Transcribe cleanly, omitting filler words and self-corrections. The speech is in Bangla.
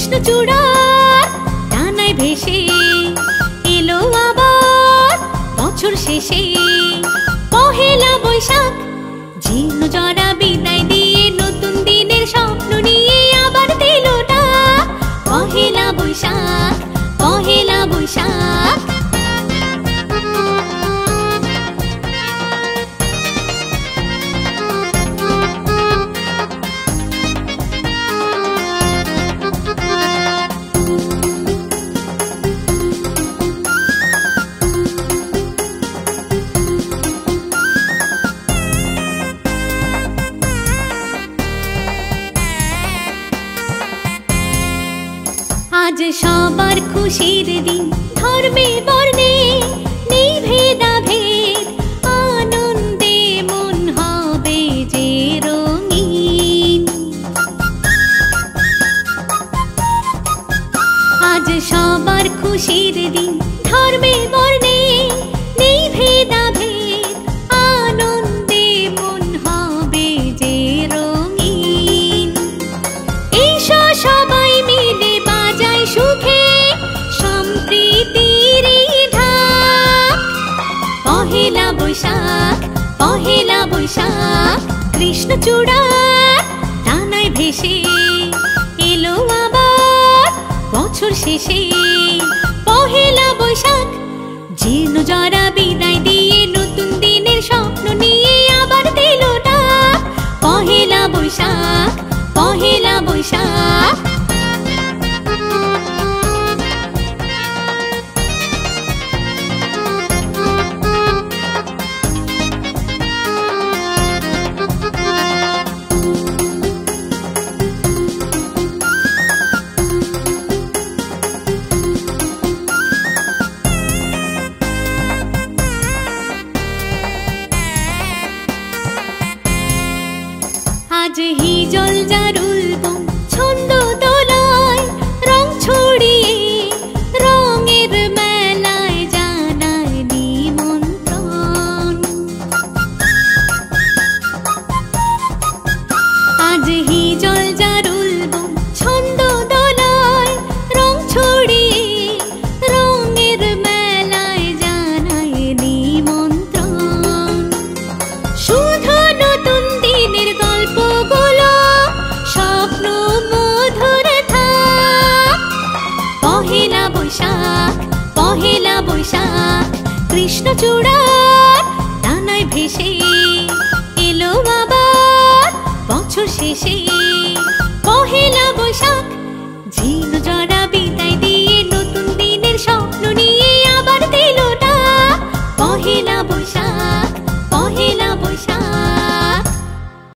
কৃষ্ণচূড়ার ডানায় ভেসে এলো আবার বছর শেষে পহেলা বৈশাখ। জীর্ণ জরা বিদায় দিয়ে নতুন দিনের স্বপ্ন নিয়ে আবার দিল ডাক। পহেলা বৈশাখ, পহেলা বৈশাখ। আজ সবার খুশির দিন, ধর্মে বর্ণে নেই ভেদাভেদ, আনন্দে মন হবে যে রঙিন। আজ সবার খুশির দিন, ধর্মে বর্ণে নেই ভেদাভেদ, আনন্দে মন হবে যে রঙিন। এসো সবাই মিলে সুখে সম্প্রীতির ঢাক। পহেলা বৈশাখ, পহেলা বৈশাখ। কৃষ্ণচূড়ার ডানায় ভেসে এলো আবার বছর শেষে পহেলা বৈশাখ। জীর্ণ জরা বিদায় দিয়ে নতুন দিনের স্বপ্ন নিয়ে আবার দিল ডাক। পহেলা বৈশাখ, পহেলা বৈশাখ। আজ হিজল জারুল বন ছন্দ দোলায় রং ছড়িয়ে রঙের মেলায় জানায় নিমন্ত্রণ। আজ হিজল জারুল বন ছন্দ দোলায় রং ছড়িয়ে রঙের মেলায় জানায় নিমন্ত্রণ। শুধু নতুন দিনের গল্পগুলো স্বপ্ন মধুর থাক। পহেলা বৈশাখ, পহেলা বৈশাখ। কৃষ্ণচূড়ার ডানায় ভেসে এলো আবার বছর শেষে পহেলা বৈশাখ। জীর্ণ